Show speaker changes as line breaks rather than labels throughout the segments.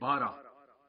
12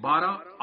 12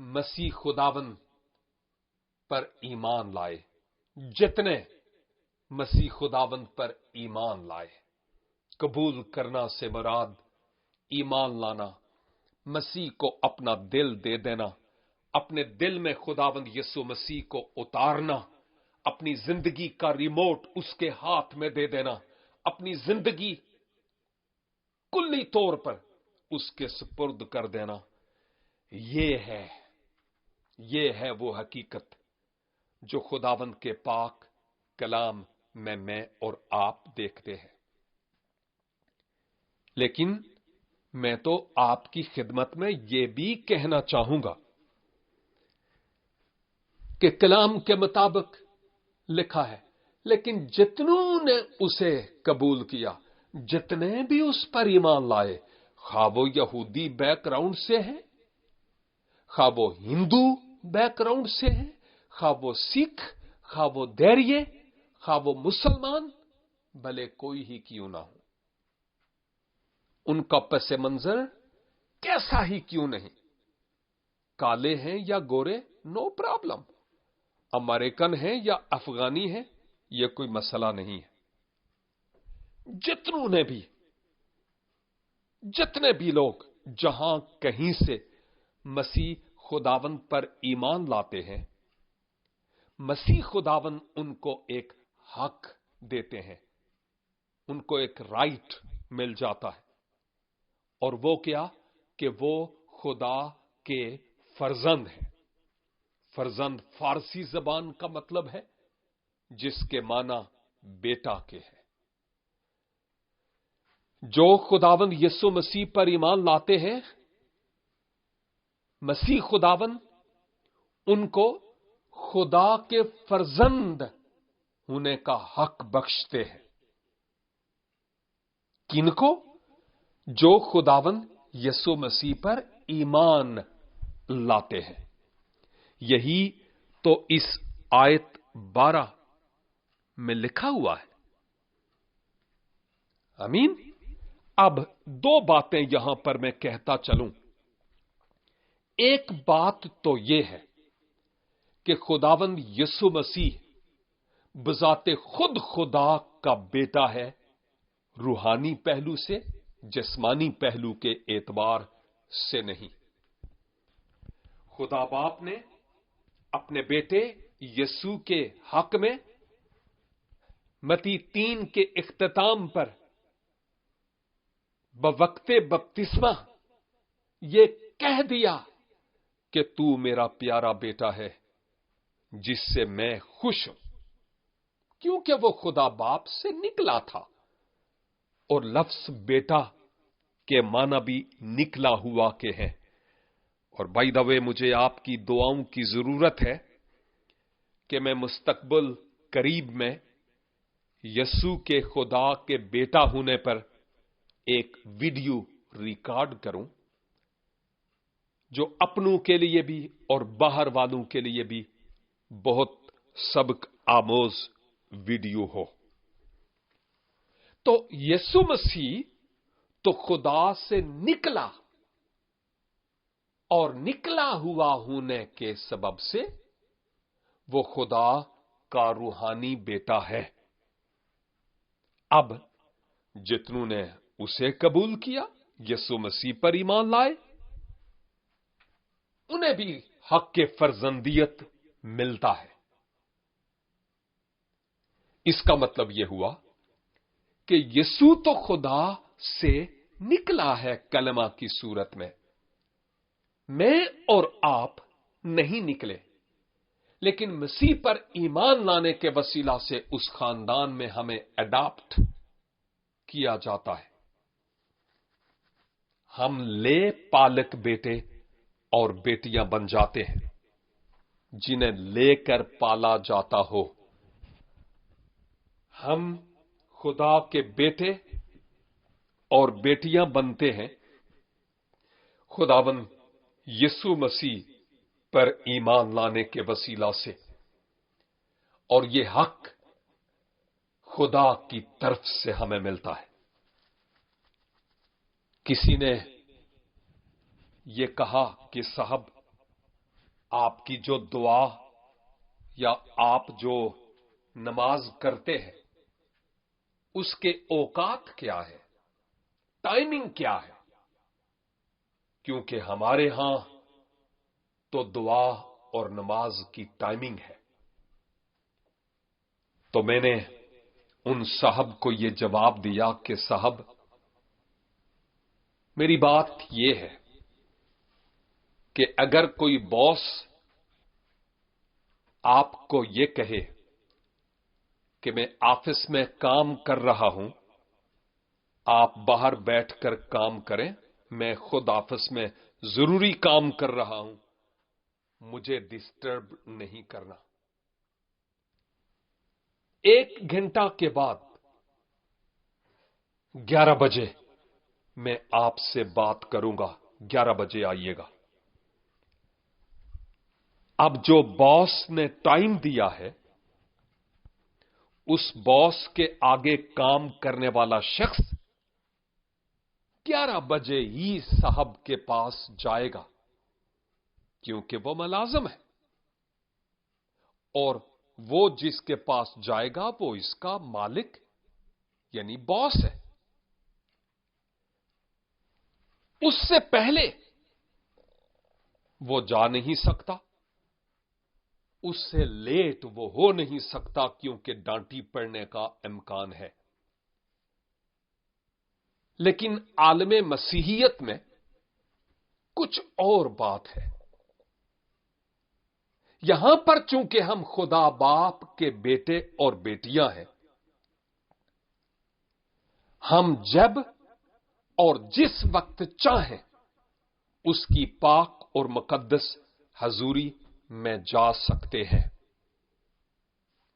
مسیح خداوند پر ایمان لائے، جتنے مسیح خداوند پر ایمان لائے، قبول کرنا سے مراد ایمان لانا، مسیح کو اپنا دل دے دینا، اپنے دل میں خداوند یسوع مسیح کو اتارنا، اپنی زندگی کا ریموٹ اس کے ہاتھ میں دے دینا، اپنی زندگی کلی طور پر اس کے سپرد کر دینا۔ یہ ہے وہ حقیقت جو خداوند کے پاک کلام میں اور آپ دیکھتے ہیں۔ لیکن میں تو آپ کی خدمت میں یہ بھی کہنا چاہوں گا کہ کلام کے مطابق لکھا ہے، لیکن جتنوں نے اسے قبول کیا، جتنے بھی اس پر ایمان لائے، خواہ وہ یہودی بیک گراؤنڈ سے ہیں، خواہ وہ ہندو بیک گراؤنڈ سے ہیں، خواہ وہ سکھ، خواہ وہ دیریے، خواہ وہ مسلمان، بھلے کوئی ہی کیوں نہ ہو، ان کا پس منظر کیسا ہی کیوں نہیں، کالے ہیں یا گورے، نو پرابلم، امریکن ہیں یا افغانی ہیں، یہ کوئی مسئلہ نہیں ہے۔ جتنے بھی لوگ جہاں کہیں سے مسیح خداوند پر ایمان لاتے ہیں، مسیح خداوند ان کو ایک حق دیتے ہیں، ان کو ایک رائٹ مل جاتا ہے، اور وہ کیا کہ وہ خدا کے فرزند ہیں۔ فرزند فارسی زبان کا مطلب ہے جس کے معنی بیٹا کے ہے۔ جو خداوند یسوع مسیح پر ایمان لاتے ہیں، مسیح خداوند ان کو خدا کے فرزند ہونے کا حق بخشتے ہیں۔ کن کو؟ جو خداوند یسوع مسیح پر ایمان لاتے ہیں۔ یہی تو اس آیت 12 میں لکھا ہوا ہے۔ آمین۔ اب دو باتیں یہاں پر میں کہتا چلوں۔ ایک بات تو یہ ہے کہ خداوند یسوع مسیح بذات خود خدا کا بیٹا ہے، روحانی پہلو سے، جسمانی پہلو کے اعتبار سے نہیں۔ خدا باپ نے اپنے بیٹے یسوع کے حق میں متی 3 کے اختتام پر بوقت بپتسمہ یہ کہہ دیا کہ تو میرا پیارا بیٹا ہے جس سے میں خوش ہوں، کیونکہ وہ خدا باپ سے نکلا تھا، اور لفظ بیٹا کے معنی بھی نکلا ہوا کے ہیں۔ اور بائی دا وے مجھے آپ کی دعاؤں کی ضرورت ہے کہ میں مستقبل قریب میں یسوع کے خدا کے بیٹا ہونے پر ایک ویڈیو ریکارڈ کروں جو اپنوں کے لیے بھی اور باہر والوں کے لیے بھی بہت سبق آموز ویڈیو ہو۔ تو یسوع مسیح تو خدا سے نکلا، اور نکلا ہوا ہونے کے سبب سے وہ خدا کا روحانی بیٹا ہے۔ اب جتنوں نے اسے قبول کیا، یسوع مسیح پر ایمان لائے، انہیں بھی حق کے فرزندیت ملتا ہے۔ اس کا مطلب یہ ہوا کہ یسوع تو خدا سے نکلا ہے کلمہ کی صورت میں اور آپ نہیں نکلے، لیکن مسیح پر ایمان لانے کے وسیلہ سے اس خاندان میں ہمیں اڈاپٹ کیا جاتا ہے۔ ہم لے پالک بیٹے اور بیٹیاں بن جاتے ہیں جنہیں لے کر پالا جاتا ہو۔ ہم خدا کے بیٹے اور بیٹیاں بنتے ہیں خداوند یسوع مسیح پر ایمان لانے کے وسیلہ سے، اور یہ حق خدا کی طرف سے ہمیں ملتا ہے۔ کسی نے یہ کہا کہ صاحب آپ کی جو دعا یا آپ جو نماز کرتے ہیں اس کے اوقات کیا ہے، ٹائمنگ کیا ہے؟ کیونکہ ہمارے ہاں تو دعا اور نماز کی ٹائمنگ ہے۔ تو میں نے ان صاحب کو یہ جواب دیا کہ صاحب، میری بات یہ ہے کہ اگر کوئی باس آپ کو یہ کہے کہ میں آفس میں کام کر رہا ہوں، آپ باہر بیٹھ کر کام کریں، میں خود آفس میں ضروری کام کر رہا ہوں، مجھے ڈسٹرب نہیں کرنا۔ 1 گھنٹہ کے بعد 11 بجے میں آپ سے بات کروں گا، 11 بجے آئیے گا۔ اب جو باس نے ٹائم دیا ہے، اس باس کے آگے کام کرنے والا شخص 11 بجے ہی صاحب کے پاس جائے گا، کیونکہ وہ ملازم ہے، اور وہ جس کے پاس جائے گا وہ اس کا مالک یعنی باس ہے۔ اس سے پہلے وہ جا نہیں سکتا، اس سے لیٹ وہ ہو نہیں سکتا، کیونکہ ڈانٹی پڑنے کا امکان ہے۔ لیکن عالم مسیحیت میں کچھ اور بات ہے۔ یہاں پر چونکہ ہم خدا باپ کے بیٹے اور بیٹیاں ہیں، ہم جب اور جس وقت چاہیں اس کی پاک اور مقدس حضوری میں جا سکتے ہیں۔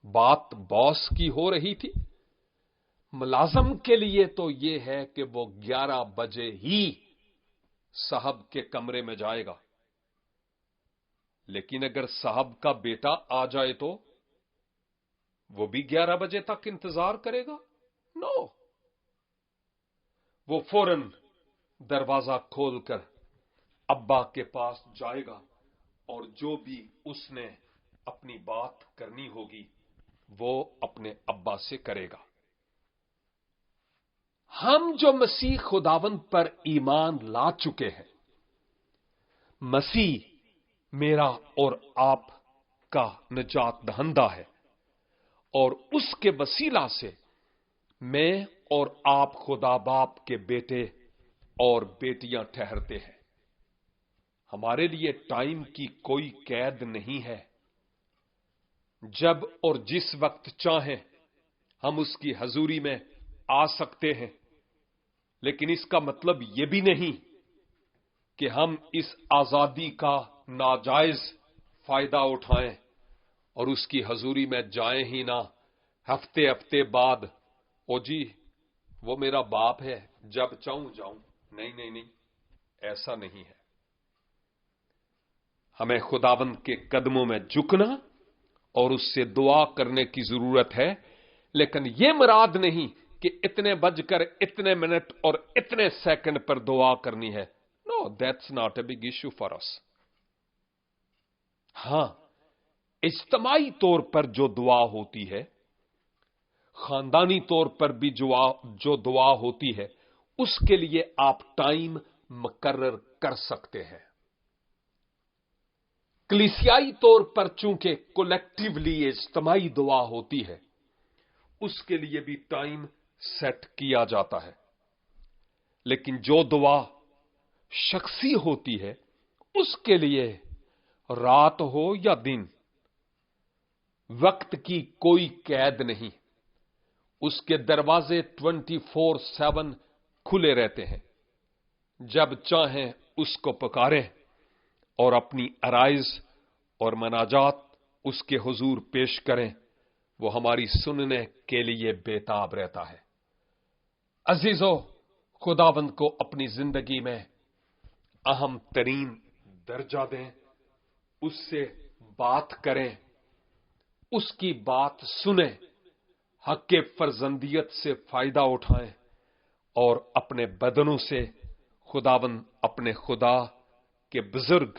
بات باس کی ہو رہی تھی، ملازم کے لیے تو یہ ہے کہ وہ 11 بجے ہی صاحب کے کمرے میں جائے گا، لیکن اگر صاحب کا بیٹا آ جائے تو وہ بھی 11 بجے تک انتظار کرے گا؟ نو، وہ فوراً دروازہ کھول کر ابا کے پاس جائے گا، اور جو بھی اس نے اپنی بات کرنی ہوگی وہ اپنے ابا سے کرے گا۔ ہم جو مسیح خداوند پر ایمان لا چکے ہیں، مسیح میرا اور آپ کا نجات دہندہ ہے، اور اس کے وسیلہ سے میں اور آپ خدا باپ کے بیٹے اور بیٹیاں ٹھہرتے ہیں۔ ہمارے لیے ٹائم کی کوئی قید نہیں ہے، جب اور جس وقت چاہیں ہم اس کی حضوری میں آ سکتے ہیں، لیکن اس کا مطلب یہ بھی نہیں کہ ہم اس آزادی کا ناجائز فائدہ اٹھائیں اور اس کی حضوری میں جائیں ہی نہ، ہفتے ہفتے بعد او جی وہ میرا باپ ہے جب چاہوں جاؤں۔ نہیں نہیں نہیں، ایسا نہیں ہے۔ ہمیں خداوند کے قدموں میں جھکنا اور اس سے دعا کرنے کی ضرورت ہے، لیکن یہ مراد نہیں کہ اتنے بج کر اتنے منٹ اور اتنے سیکنڈ پر دعا کرنی ہے۔ No, that's not a big issue for us. ہاں، اجتماعی طور پر جو دعا ہوتی ہے، خاندانی طور پر بھی جو دعا ہوتی ہے، اس کے لیے آپ ٹائم مقرر کر سکتے ہیں۔ کلیسیائی طور پر چونکہ کولیکٹیولی اجتماعی دعا ہوتی ہے، اس کے لیے بھی ٹائم سیٹ کیا جاتا ہے، لیکن جو دعا شخصی ہوتی ہے اس کے لیے رات ہو یا دن، وقت کی کوئی قید نہیں، اس کے دروازے 24/7 کھلے رہتے ہیں۔ جب چاہیں اس کو پکاریں اور اپنی عرائض اور مناجات اس کے حضور پیش کریں، وہ ہماری سننے کے لیے بےتاب رہتا ہے۔ عزیزو، خداوند کو اپنی زندگی میں اہم ترین درجہ دیں، اس سے بات کریں، اس کی بات سنیں، حق کے فرزندیت سے فائدہ اٹھائیں، اور اپنے بدنوں سے خداوند اپنے خدا کے بزرگ